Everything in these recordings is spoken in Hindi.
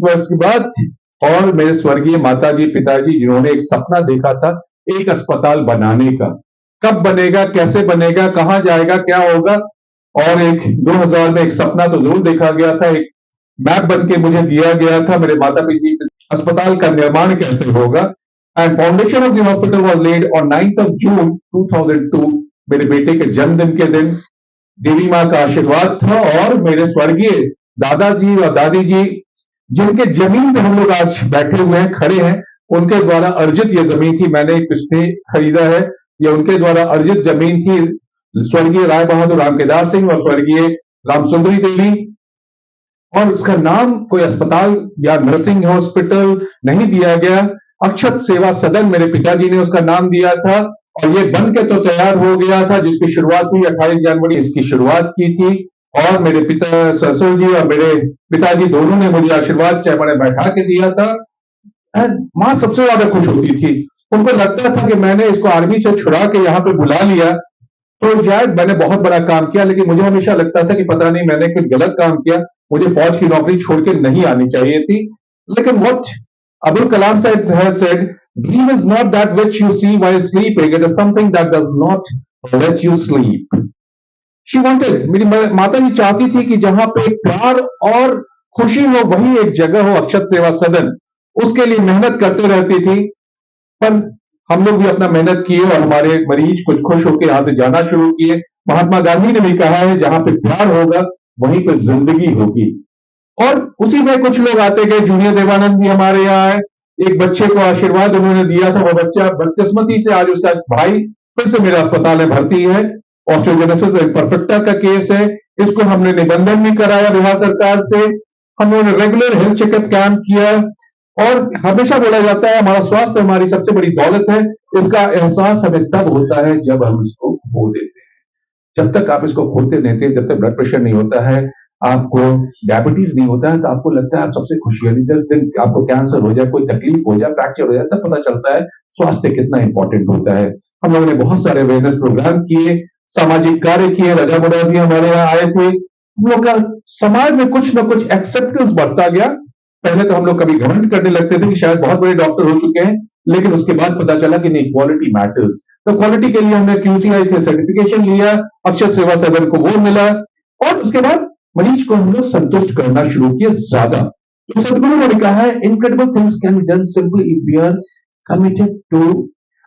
वर्ष के बाद, और मेरे स्वर्गीय माताजी पिताजी जिन्होंने एक सपना देखा था एक अस्पताल बनाने का, कब बनेगा, कैसे बनेगा, कहां जाएगा, क्या होगा, और एक 2000 में एक सपना तो जरूर देखा गया था, एक मैप बन के मुझे दिया गया था मेरे माता पिता, अस्पताल का निर्माण कैसे होगा। And foundation of the hospital was laid on 9th of June 2002, मेरे बेटे के जन्मदिन के दिन। देवी माँ का आशीर्वाद था और मेरे स्वर्गीय दादाजी और दादी जी, जिनके जमीन पे हम लोग आज बैठे हुए हैं, खड़े हैं, उनके द्वारा अर्जित ये जमीन थी, मैंने किसने खरीदा है, ये उनके द्वारा अर्जित जमीन थी। स्वर्गीय राय बहादुर राम केदार सिंह और स्वर्गीय रामसुंदरी देवी, और उसका नाम कोई अस्पताल या नर्सिंग हॉस्पिटल नहीं दिया गया, अक्षत सेवा सदन मेरे पिताजी ने उसका नाम दिया था, और ये बन के तो तैयार हो गया था, जिसकी शुरुआत हुई 28 जनवरी इसकी शुरुआत की थी। और मेरे पिता ससुर जी और मेरे पिताजी दोनों ने मुझे आशीर्वाद चाय मैंने बैठा के दिया था। माँ सबसे ज्यादा खुश होती थी, उनको लगता था कि मैंने इसको आर्मी से छुड़ा के यहाँ पे बुला लिया तो शायद मैंने बहुत बड़ा काम किया, लेकिन मुझे हमेशा लगता था कि पता नहीं मैंने कुछ गलत काम किया, मुझे फौज की नौकरी छोड़ के नहीं आनी चाहिए थी। लेकिन what Abdul Kalam had said, dream is not that which you see while sleeping, it is something that does not let you sleep. She wanted, मेरी माता जी चाहती थी कि जहां पे प्यार और खुशी हो वही एक जगह हो, अक्षत सेवा सदन, उसके लिए मेहनत करते रहती थी। पर हम लोग भी अपना मेहनत किए और हमारे मरीज कुछ खुश होकर यहां से जाना शुरू किए। महात्मा गांधी ने भी कहा है, जहां पे प्यार होगा वहीं पे जिंदगी होगी। और उसी में कुछ लोग आते गए, जूनियर देवानंद भी हमारे यहाँ आए, एक बच्चे को आशीर्वाद उन्होंने दिया था, वो बच्चा बदकिस्मती से आज उसका भाई फिर से मेरे अस्पताल में भर्ती है, ऑस्टियोजेनेसिस इम्परफेक्टा का केस है, इसको हमने निबंधन भी कराया बिहार सरकार से, हम लोगों ने रेगुलर हेल्थ चेकअप कैंप किया, और हमेशा बोला जाता है हमारा स्वास्थ्य हमारी सबसे बड़ी दौलत है, इसका एहसास हमें तब होता है जब हम इसको खो देते हैं। जब तक आप इसको खोते नहीं थे, जब तक ब्लड प्रेशर नहीं होता है, आपको डायबिटीज नहीं होता है, तो आपको लगता है आप सबसे खुशी है। जिस दिन आपको कैंसर हो जाए, कोई तकलीफ हो जाए, फ्रैक्चर हो जाए, तब पता चलता है स्वास्थ्य कितना इंपॉर्टेंट होता है। हम लोगों ने बहुत सारे अवेयरनेस प्रोग्राम किए, सामाजिक कार्य किए, रजा मुड़ा भी हमारे यहाँ आए थे। हम लोग का समाज में कुछ ना कुछ एक्सेप्टेंस बढ़ता गया। पहले तो हम लोग कभी घमंड करने लगते थे कि शायद बहुत बड़े डॉक्टर हो चुके हैं, लेकिन उसके बाद पता चला कि नहीं, क्वालिटी मैटर्स। तो क्वालिटी के लिए हमने QCI से सर्टिफिकेशन लिया, अक्षत सेवा सदन को वो मिला, और उसके बाद मरीज को हम लोग संतुष्ट करना शुरू किया ज्यादा। तो सदगुरु ने कहा है, incredible things can be done simply if we are committed to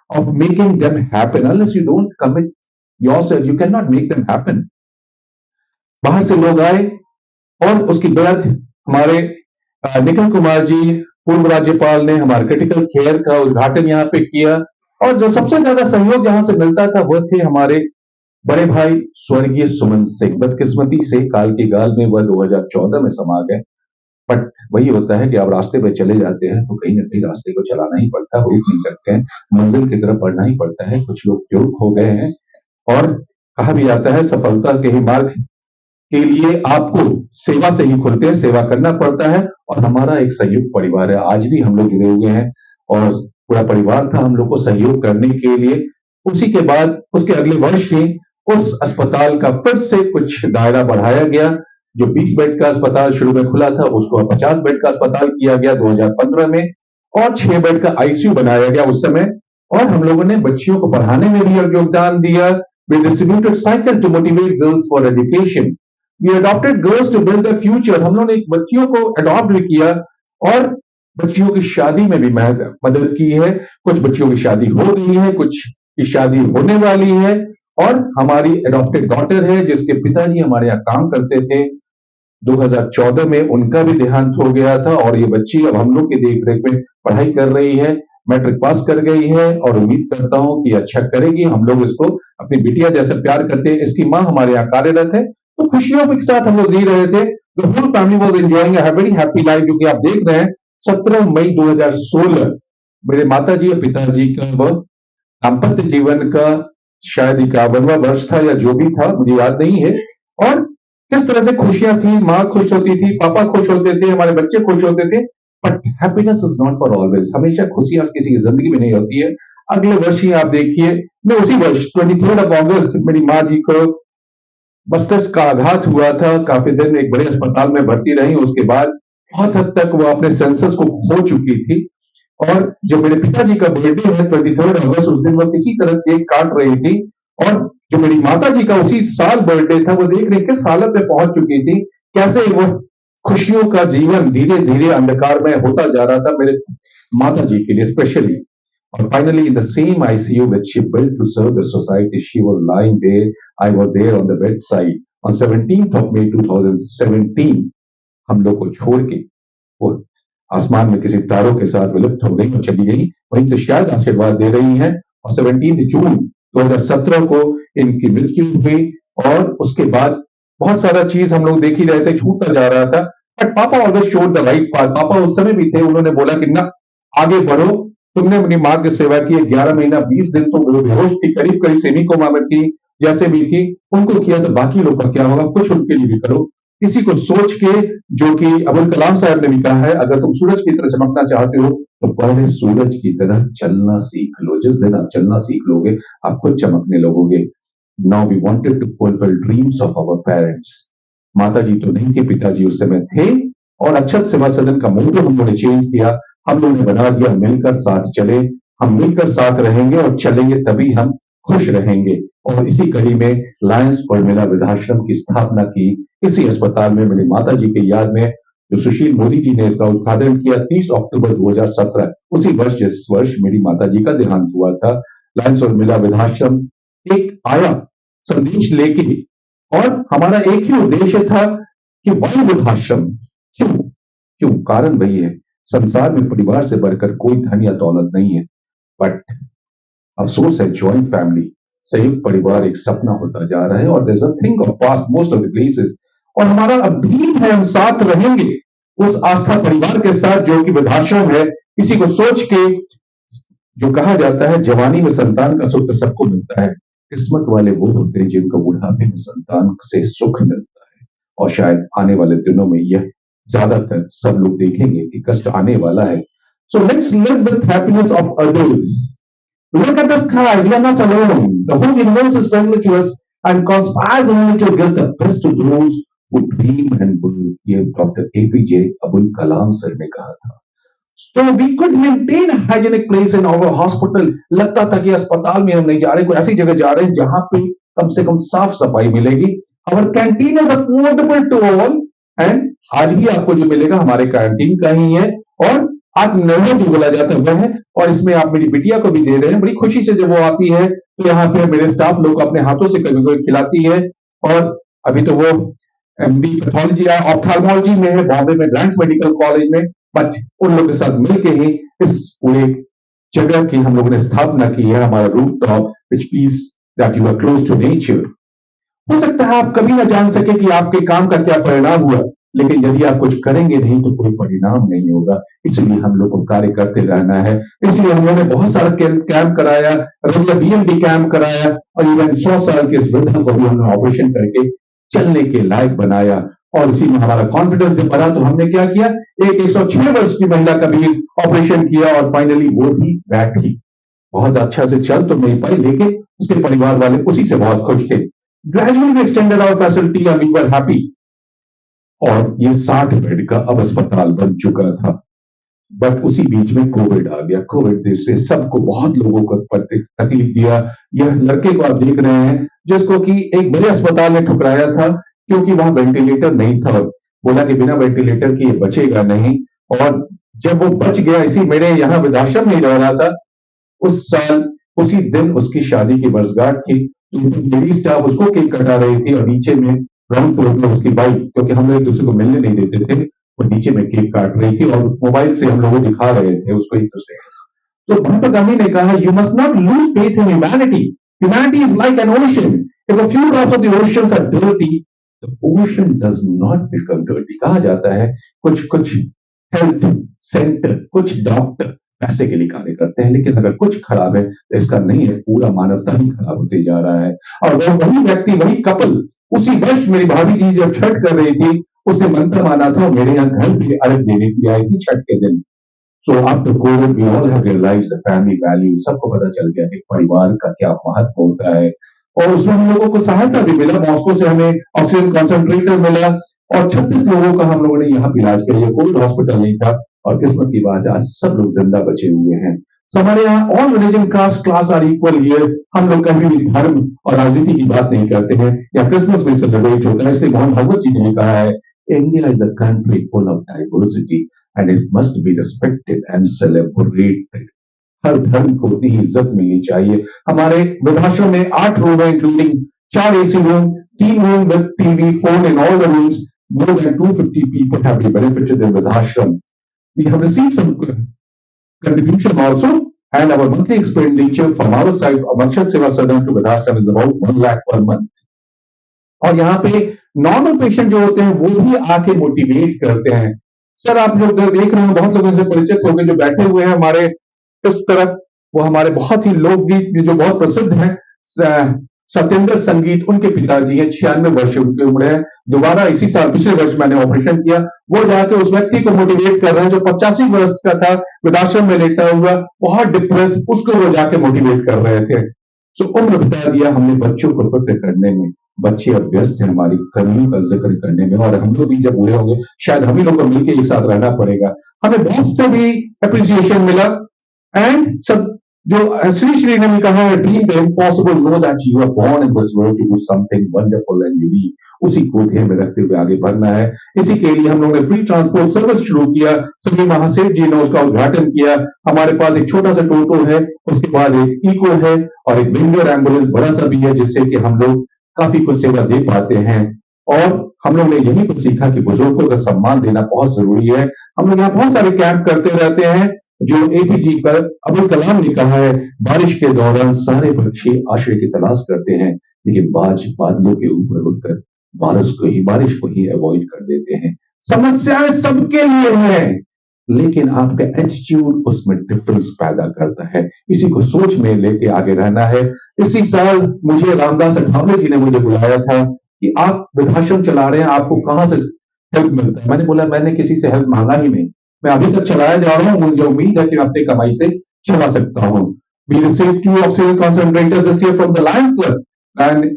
of making them happen. Unless you don't commit yourself, you can not make them happen. बाहर से लोग आए, और उसके बाद हमारे निखिल कुमार जी पूर्व राज्यपाल ने हमारे क्रिटिकल केयर का उद्घाटन यहाँ पे किया, और जो सबसे ज्यादा सहयोग जहां से मिलता था वो थे हमारे बड़े भाई स्वर्गीय सुमन सिंह। बदकिस्मती से काल के गाल में वह 2014 में समा गए, बट वही होता है कि आप रास्ते पे चले जाते हैं तो कहीं ना कहीं रास्ते को चलाना ही पड़ता है, रोक नहीं सकते हैं, मंजिल की तरफ बढ़ना ही पड़ता है। कुछ लोग क्यों खो गए हैं, और कहा भी जाता है सफलता के ही मार्ग के लिए आपको सेवा से ही खुलते हैं, सेवा करना पड़ता है। और हमारा एक संयुक्त परिवार है, आज भी हम लोग जुड़े हुए हैं, और पूरा परिवार था हम लोग को सहयोग करने के लिए। उसी के बाद उसके अगले वर्ष ही उस अस्पताल का फिर से कुछ दायरा बढ़ाया गया, जो 20 बेड का अस्पताल शुरू में खुला था उसको 50 बेड का अस्पताल किया गया 2015 में, और 6 बेड का ICU बनाया गया उस समय। और हम लोगों ने बच्चियों को पढ़ाने में भी योगदान दिया। We distributed cycle to motivate girls for education, we adopted girls to build the future. हम लोगों ने बच्चियों को अडॉप्ट भी किया, और बच्चियों की शादी में भी मदद की है। कुछ बच्चियों की शादी हो गई है, कुछ की शादी होने वाली है, और हमारी एडॉप्टेड डॉटर है जिसके पिताजी हमारे यहाँ काम करते थे। 2014 में उनका भी देहांत हो गया था, और ये बच्ची अब हम लोग की देखरेख में पढ़ाई कर रही है, मैट्रिक पास कर गई है, और उम्मीद करता हूं कि अच्छा करेगी। हम लोग इसको अपनी बिटिया जैसे प्यार करते हैं। इसकी माँ हमारे यहाँ कार्यरत है, तो खुशियों के साथ हम लोग जी रहे थे। The whole family was enjoying a very happy life, जो कि आप देख रहे हैं 17 मई 2016 मेरे माताजी और पिताजी का वह दाम्पत्य जीवन का शायद 51वां वर्ष था, या जो भी था मुझे याद नहीं है। और किस तरह से खुशियां थी, माँ खुश होती थी, पापा खुश होते थे, हमारे बच्चे खुश होते थे। But happiness is not for always, हमेशा खुशियां किसी की जिंदगी में नहीं होती है। अगले वर्ष ही आप देखिए, मैं उसी वर्ष 23 अगस्त मेरी माँ जी को मस्तिष्क का आघात हुआ था, काफी दिन एक बड़े अस्पताल में भर्ती रही। उसके बाद बहुत हद तक वो अपने सेंसेस को खो चुकी थी। और जो मेरे पिताजी का बर्थडे है 23 अगस्त, उस दिन वो किसी तरह केक काट रही थी, और जो मेरी माता जी का उसी साल बर्थडे था, वो देख रही किस हालत में पहुंच चुकी थी, कैसे वो खुशियों का जीवन धीरे धीरे अंधकार में होता जा रहा था मेरे माता जी के लिए स्पेशली। और finally, in the same ICU which she built to serve the society, she was lying there. I was there on the bedside on 17th of May 2017. हम लोग को छोड़ के वो आसमान में किसी तारों के साथ विलुप्त हो गई और चली गई। वहीं से शायद आशीर्वाद दे रही हैं। और 17 जून 2017 को इनकी मृत्यु हुई। और उसके बाद बहुत सारा चीज हम लोग देख ही रहे थे, छूटता जा रहा था। बट पापा always showed the right path. पापा उस समय भी थे, उन्होंने बोला कि ना, आगे बढ़ो, तुमने अपनी माँ की सेवा की, 11 महीना 20 दिन तो वो बेहोश थी, करीब करीब सेमी कोमा में थी, जैसे भी थी, उनको किया तो बाकी लोग का क्या होगा, कुछ उनके लिए भी करो। इसी को सोच के, जो कि अबुल कलाम साहब ने भी कहा है, अगर तुम सूरज की तरह चमकना चाहते हो तो पहले सूरज की तरह चलना सीख लो। जिस दिन आप चलना सीख लोगे, आप खुद चमकने लगोगे। Now we wanted to fulfil dreams of our parents. माता जी तो नहीं थे, पिताजी उस समय थे। और अक्षत सेवा सदन का मोटो हम लोगों ने चेंज किया। हम लोगों ने बना दिया, मिलकर साथ चले। हम मिलकर साथ रहेंगे और चलेंगे, तभी हम खुश रहेंगे। और इसी कड़ी में लायंस उर्मिला वृद्धाश्रम की स्थापना की। इसी अस्पताल में मेरी माता जी की याद में, जो सुशील मोदी जी ने इसका उद्घाटन किया 30 अक्टूबर 2017, उसी वर्ष जिस वर्ष मेरी माता जी का देहांत हुआ था। लायंस उर्मिला वृद्धाश्रम एक आया संदेश लेके, और हमारा एक ही उद्देश्य था कि वायु वृद्धाश्रम। क्यों? क्यों? कारण वही है, संसार में परिवार से बढ़कर कोई धन या दौलत नहीं है। बट अफसोस है, ज्वाइंट फैमिली, संयुक्त परिवार एक सपना होता जा रहा है। और there is a thing of past most of the places. और हमारा अब ड्रीम है, हम साथ रहेंगे उस आस्था परिवार के साथ जो कि वृद्धाश्रम है। इसी को सोच के, जो कहा जाता है, जवानी में संतान का सुख तो सबको मिलता है, किस्मत वाले वो होते हैं जिनको बुढ़ापे में संतान से सुख मिलता है। और शायद आने वाले दिनों में यह ज्यादातर सब लोग देखेंगे कि कष्ट आने वाला है। So let's live with happiness of others. Look at the sky. We are not alone. The whole universe is friendly to us and conspires only to give the best to those who dream and will. ये doctor APJ Abul Kalam sir ने कहा था। So we could maintain a hygienic place in our hospital. लगता था कि अस्पताल में हम नहीं जा रहे, कोई ऐसी जगह जा रहे हैं जहां पे कम से कम साफ सफाई मिलेगी। Our canteen is affordable to all. And आज भी आपको जो मिलेगा हमारे कैंटीन का ही है। और आप निर्णय जो बोला जाता है वह है। और इसमें आप मेरी बिटिया को भी दे रहे हैं, बड़ी खुशी से जब वो आती है तो यहाँ पे मेरे स्टाफ लोग अपने हाथों से कभी कभी खिलाती है। और अभी तो वो MD पैथोलॉजी या ऑप्थाल्मोलॉजी में है, बॉम्बे में ग्रांट्स मेडिकल कॉलेज में। बट उन लोगों के साथ मिलके ही इस पूरे जगह की हम लोगों ने स्थापना की है, हमारा roof top which feels that you are close to nature. हो सकता है आप कभी ना जान सके कि आपके काम का क्या परिणाम हुआ, लेकिन यदि आप कुछ करेंगे नहीं तो कोई परिणाम नहीं होगा। इसलिए हम लोग को कार्य करते रहना है। इसलिए हम लोगों ने बहुत सारा कैंप कराया, रेगुलर BMD कैंप कराया, और इवन 100 साल के इस वृद्धा को भी हमने ऑपरेशन करके चलने के लायक बनाया। और इसी में हमारा कॉन्फिडेंस जब बढ़ा तो हमने क्या किया, एक 106 वर्ष की महिला का भी ऑपरेशन किया, और फाइनली वो भी बैठी। बहुत अच्छा से चल तो नहीं पाई, लेकिन उसके परिवार वाले उसी से बहुत खुश थे। Gradually we extended our facility and we were happy. और ये 60 बेड का अब अस्पताल बन चुका था। बट उसी बीच में कोविड आ गया। कोविड से सबको, बहुत लोगों को तकलीफ दिया। यह लड़के को आप देख रहे हैं जिसको कि एक बड़े अस्पताल ने ठुकराया था, क्योंकि वहां वेंटिलेटर नहीं था। बोला कि बिना वेंटिलेटर के ये बचेगा नहीं। और जब वो बच गया, इसी मेरे यहाँ वृद्धाश्रम में रह रहा था, उस साल उसी दिन उसकी शादी की वर्षगांठ थी। लेडी स्टाफ उसको केक कटा रही थी, और नीचे में ग्राउंड फ्लोर में उसकी वाइफ, क्योंकि हम लोग एक दूसरे को मिलने नहीं देते थे, वो नीचे में केक काट रही थी और मोबाइल से हम लोग को दिखा रहे थे उसको एक दूसरे को। तो महात्मा गांधी ने कहा, you must not lose faith in humanity. Humanity is like an ocean. If a few drops of the oceans are dirty, the ocean does not become dirty. कहा जाता है कुछ कुछ हेल्थ सेंटर, कुछ डॉक्टर पैसे के लिए कार्य करते हैं, लेकिन अगर कुछ खराब है तो इसका नहीं है, पूरा मानवता ही खराब होते जा रहा है। और वही व्यक्ति, वही कपल, उसी वर्ष मेरी भाभी जी जब छठ कर रही थी, उसने मंत्र माना था, मेरे यहाँ घर पे अर्घ देने के लिए आई थी छठ के दिन। So after covid we all have realised the family value. सबको पता चल गया कि परिवार का क्या महत्व होता है। और उसमें हम लोगों को सहायता भी मिला, मॉस्को से हमें ऑक्सीजन कॉन्सेंट्रेटर मिला, और 36 लोगों का हम लोगों ने यहाँ पे इलाज किया। ये कोविड हॉस्पिटल नहीं था और किस्मत की बात है आज सब लोग जिंदा बचे हुए हैं। So, हमारे यहाँ all religion caste class are equal here. हम लोग कभी भी धर्म और राजनीति की बात नहीं करते हैं। या क्रिसमस भी सेलिब्रेट होता है, इसलिए मोहन भगवत जी ने कहा है India is a country full of diversity and it must be respected and celebrated. हर धर्म को उतनी ही इज्जत मिलनी चाहिए। हमारे वृद्धाश्रम में 8 रूम है, including 4 AC room, 3 room with TV, phone in all the rooms. More than 250 people have been benefited in Vridhashram. We have received some contribution also, and our monthly expenditure from our side of Akshat Seva Sadhan to Vridhashram is about 1 lakh per month. और यहाँ पे नॉर्मल पेशेंट जो होते हैं वो भी आके मोटिवेट करते हैं। सर आप लोग देख रहे हैं, बहुत लोगों से परिचित हो गए जो बैठे हुए हैं हमारे इस तरफ, वो हमारे बहुत ही लोकगीत जो बहुत प्रसिद्ध हैं, सत्येंद्र संगीत उनके पिताजी हैं, 96 वर्ष उनकी उम्र है। दोबारा इसी साल पिछले वर्ष मैंने ऑपरेशन किया, वो जाके उस व्यक्ति को मोटिवेट कर रहे हैं जो 85 वर्ष का था, वृद्धाश्रम में लेटा हुआ, बहुत डिप्रेस, उसको वो जाके मोटिवेट कर रहे थे। सो उम्र बता दिया हमने बच्चों को फिक्र करने में। बच्चे अब व्यस्त हैं हमारी कमियों का जिक्र करने में, और हम लोग भी जब बूढ़े होंगे शायद हम ही लोग को मिलकर एक साथ रहना पड़ेगा। हमें बहुत से भी अप्रिसिएशन मिला एंड सब जो श्री ने भी कहा है, dream the impossible, know that you are born in this world to do something wonderful and unique. उसी को ध्यान में रखते हुए आगे बढ़ना है। इसी के लिए हम लोगों ने फ्री ट्रांसपोर्ट सर्विस शुरू किया। सभी महासेठ जी ने उसका उद्घाटन किया। हमारे पास एक छोटा सा टोटो है, उसके बाद एक इको है और एक विंगर एम्बुलेंस बड़ा सा भी है, जिससे कि हम लोग काफी कुछ सेवा दे पाते हैं। और हम लोग ने यही कुछ सीखा कि बुजुर्गों का सम्मान देना बहुत जरूरी है। हम लोग यहाँ बहुत सारे कैंप करते रहते हैं। जो एपीजी पर अब्दुल कलाम ने कहा है, बारिश के दौरान सारे पक्षी आश्रय की तलाश करते हैं, लेकिन बादलों के ऊपर उड़कर बारिश को ही अवॉइड कर देते हैं। समस्याएं सबके लिए है, लेकिन आपका एटीट्यूड उसमें डिफरेंस पैदा करता है। इसी को सोच में लेके आगे रहना है। इसी साल मुझे रामदास अठावले जी ने मुझे बुलाया था कि आप वृद्धाश्रम चला रहे हैं, आपको कहां से हेल्प मिलता है। मैंने बोला मैंने किसी से हेल्प मांगा ही नहीं, मैं अभी तक चलाया जा रहा हूं, मुझे उम्मीद है कि मैं अपनी कमाई से चला सकता हूं। We received 2 oxygen concentrators this year from the Lions Club and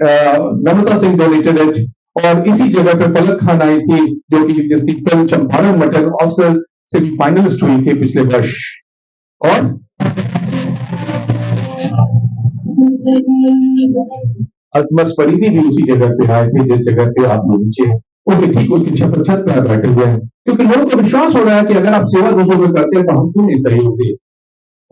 Namrata Singh donated it। और इसी जगह पे फलक खान आई थी, जो कि जिसकी फिल्म चंपारण मटन ऑस्कर से भी फाइनलिस्ट हुई थी पिछले वर्ष। और अल्तमस फरीदी भी उसी जगह पे आए थे जिस जगह पे आप लोग नीचे हैं, उसके ठीक उसकी छत पे आप बैठे हुए हैं, क्योंकि लोगों को विश्वास हो रहा है कि अगर आप सेवा दूसरों को करते हैं तो हम क्यों नहीं सही होंगे।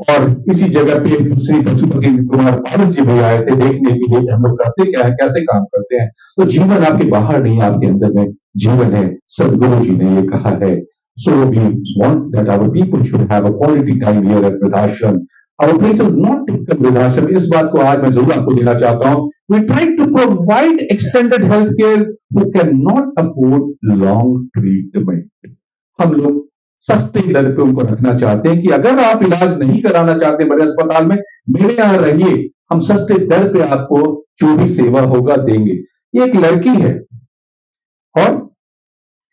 और इसी जगह पे श्री पशुपति कुमार पारस जी भी आए थे देखने के लिए कि हम लोग करते क्या है, कैसे काम करते हैं। तो जीवन आपके बाहर नहीं, आपके अंदर में जीवन है। सदगुरु जी ने ये कहा है। So we want that our people should have a quality time here at वृद्धाश्रम। Our place is not typical वृद्धाश्रम। इस बात को आज मैं जरूर आपको देना चाहता हूं। We try to provide extended health care who can not afford long treatment. हम लोग सस्ते दर पे उनको रखना चाहते हैं कि अगर आप इलाज नहीं कराना चाहते बड़े अस्पताल में, मेरे यहां रहिए, हम सस्ते दर पे आपको जो भी सेवा होगा देंगे। ये एक लड़की है और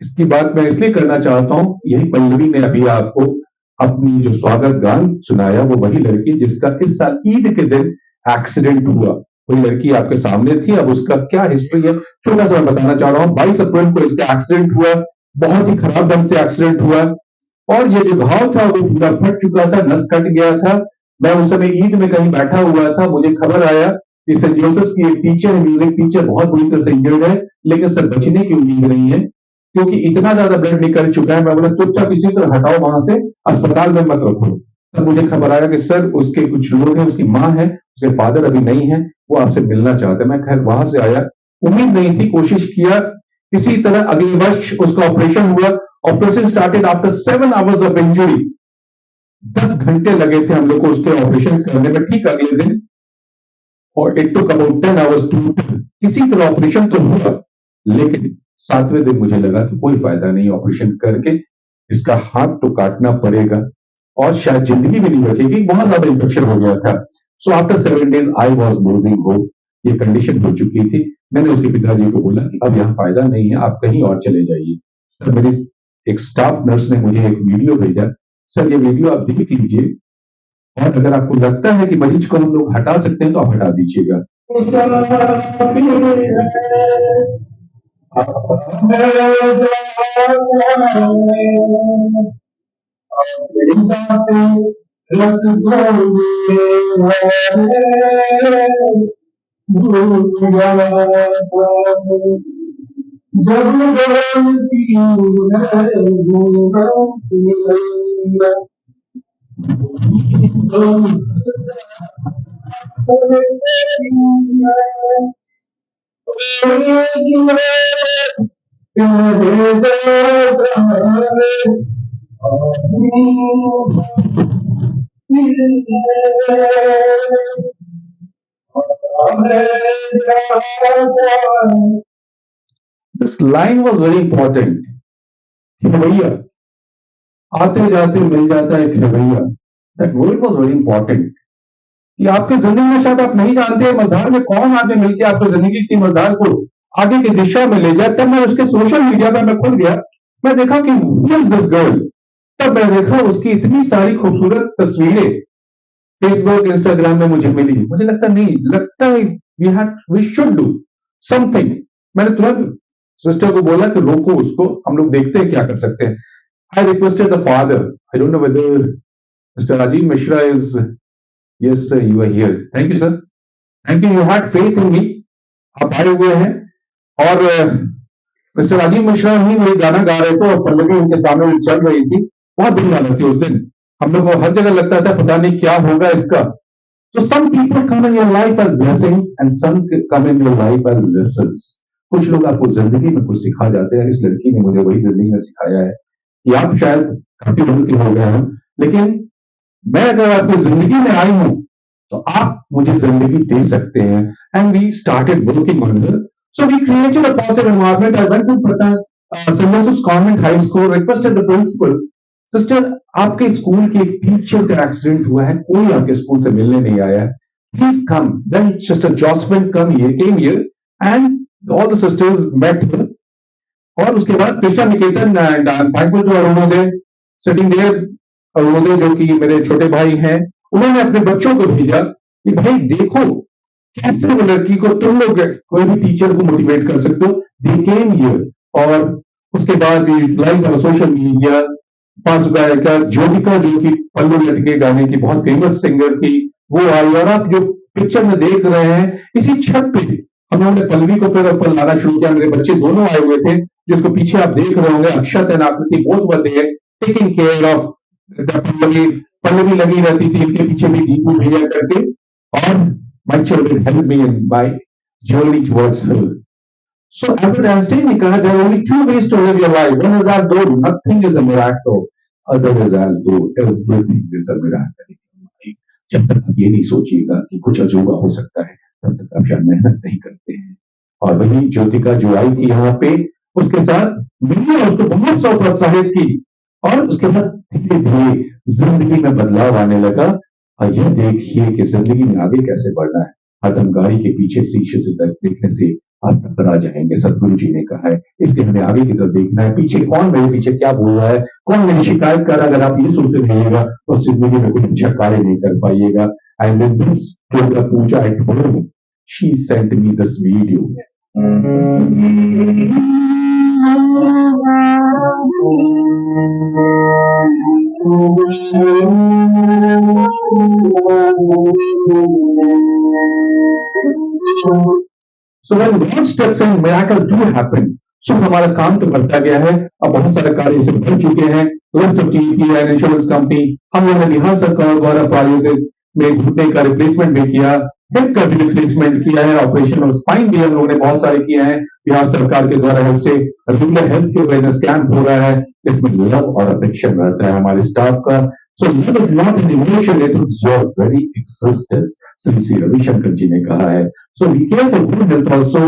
इसकी बात मैं इसलिए करना चाहता हूं, यही पल्लवी ने अभी आपको अपनी जो स्वागत गान सुनाया, वो वही लड़की जिसका इस साल ईद के दिन एक्सीडेंट हुआ। वही लड़की आपके सामने थी। अब उसका क्या हिस्ट्री है छोटा सा मैं बताना चाह रहा हूं। 22 अप्रैल को इसका एक्सीडेंट हुआ, बहुत ही खराब ढंग से एक्सीडेंट हुआ और ये जो घाव था वो पूरा फट चुका था, नस कट गया था। मैं उस समय ईद में कहीं बैठा हुआ था, मुझे खबर आया कि सेंट जोसेफ की एक टीचर है, म्यूजिक टीचर, बहुत बुरी तरह से इंजर्ड है, लेकिन सर बचने की उम्मीद नहीं है क्योंकि इतना ज्यादा ब्लड निकल चुका है। मैं बोला चुपचाप इसी तरह हटाओ वहां से, अस्पताल में मत रखो। तब मुझे खबर आया कि सर उसके कुछ लोग हैं, उसकी माँ है, उसके फादर अभी नहीं है, वो आपसे मिलना चाहते हैं। मैं खैर वहां से आया, उम्मीद नहीं थी, कोशिश किया। इसी तरह अगले वर्ष उसका ऑपरेशन हुआ। Operation started after 7 hours of injury. 10 घंटे लगे थे हम लोग को उसके ऑपरेशन करने में, ठीक अगले दिन। और it took about 10 hours to किसी तरह ऑपरेशन तो हुआ, लेकिन 7वें दिन मुझे लगा कि कोई फायदा नहीं ऑपरेशन करके, इसका हाथ तो काटना पड़ेगा और शायद जिंदगी भी नहीं बचेगी, बहुत ज्यादा इंफेक्शन हो गया था। So after 7 days I was losing hope. ये कंडीशन हो चुकी थी। मैंने उसके पिताजी को बोला कि अब यहाँ फायदा नहीं है, आप कहीं और चले जाइए। तो मेरी एक स्टाफ नर्स ने मुझे एक वीडियो भेजा, सर ये वीडियो आप देख लीजिए और अगर आपको लगता है कि मरीज को हम लोग हटा सकते हैं तो आप हटा दीजिएगा। This line was very important. खिवैया, आते जाते मिल जाता है खिवैया. That word was very important. कि आपकी जिंदगी में शायद आप नहीं जानते मझधार में कौन आके मिलके आपकी जिंदगी की मझधार को आगे की दिशा में ले जाए. तब मैं उसके सोशल मीडिया पर मैं खुल गया, मैं देखा कि who is this girl? तब मैं देखा उसकी इतनी सारी खूबसूरत तस्वीरें फेसबुक इंस्टाग्राम में मुझे मिली. मुझे लगता है वी शुड डू समथिंग. मैंने तुरंत सिस्टर को बोला कि रोको उसको, हम लोग देखते हैं क्या कर सकते हैं. I requested the father. I don't know whether mister Rajiv Mishra is. Yes, sir, you are here. Thank you, sir. Thank you. You had faith in me. आप आए हुए हैं और मिस्टर राजीव मिश्रा ही वही गाना गा रहे थे और पल्लवी उनके सामने चल रही थी. बहुत दिन गाना थी उस दिन. हम लोग को हर जगह लगता था पता नहीं क्या होगा इसका. So some people come in your life as blessings and some come in your life as lessons. कुछ लोग आपको जिंदगी में कुछ सिखा जाते हैं. इस लड़की ने मुझे वही जिंदगी में सिखाया है कि आप शायद काफी उम्र के हो गए हैं, लेकिन मैं अगर आपकी जिंदगी में आई हूं तो आप मुझे जिंदगी दे सकते हैं. And we started working on it. So we created a positive environment. I went to Saint Joseph's Convent High School, requested the principal, sister आपके स्कूल के एक टीचर का एक्सीडेंट हुआ है, कोई आपके स्कूल से मिलने नहीं आया है, please come. Then sister Jasmine came here and all the sisters met here. और उसके बाद Krishna Niketan, and I am thankful to Arunoday sitting there. Arunoday जो कि मेरे छोटे भाई हैं, उन्होंने अपने बच्चों को भेजा कि भाई देखो कैसे वो लड़की को तुम लोग कोई भी टीचर को मोटिवेट कर सकते हो. दे केम हियर और उसके बाद यूटिलाइज ऑन सोशल मीडिया. पांच गायिका ज्योतिका जो कि पल्लू लटके गाने की बहुत फेमस सिंगर थी, वो आई. और आप जो पिक्चर में देख रहे हैं, इसी छत पे हम लोगों ने पल्लवी को फिर ऊपर लाना शुरू किया. मेरे बच्चे दोनों आए हुए थे, जिसको पीछे आप देख रहे होंगे, Akshat and Aakriti both were there taking care of Pallavi लगी रहती थी इनके पीछे भी दीपू भैया करके. और my children help me in my journey towards her. So Albert Einstein ने कहा there are only two ways to live your life. One is as though nothing is a miracle, other is as though everything is a miracle. जब तक आप ये नहीं सोचिएगा कि कुछ अजूबा हो सकता है, तब तक आप शायद मेहनत नहीं करते हैं. और वही ज्योतिका जो आई थी यहाँ पे, उसके साथ मिली और उसको बहुत सौ प्रोत्साहित की. और उसके बाद धीरे धीरे जिंदगी में बदलाव आने लगा. और यह देखिए कि जिंदगी में आगे कैसे बढ़ना है. हरदम गाड़ी के पीछे शीशे से देखने से आप टकरा जाएंगे. सतगुरु जी ने कहा है इसलिए हमें आगे की तरफ देखना है. पीछे कौन मेरे पीछे क्या बोल रहा है, कौन मेरी शिकायत कर रहा है, अगर आप ये सोचते रहिएगा तो जिंदगी में कोई अच्छा कार्य नहीं कर पाइएगा. And in this program puja at home she sent me this video. So when God steps in, miracles do happen. So हमारा काम तो बढ़ता गया है. अब बहुत सारे कार्य इसे बढ़ चुके हैं. List of TP and insurance company, हम लोगों ने बिहार सरकार द्वारा प्रायोजित में घुटने का रिप्लेसमेंट भी किया, हिप का भी रिप्लेसमेंट किया है, ऑपरेशन और स्पाइन भी हम लोगों ने बहुत सारे किए हैं बिहार सरकार के द्वारा. हेल्प से रेगुलर हेल्थ के अवेयरनेस कैंप हो रहा है. इसमें लव और अफेक्शन रहता है हमारे स्टाफ का. So love is not an emotion, it is your very existence. Shri Shri Ravishankar जी ने कहा है. So we care for good health also.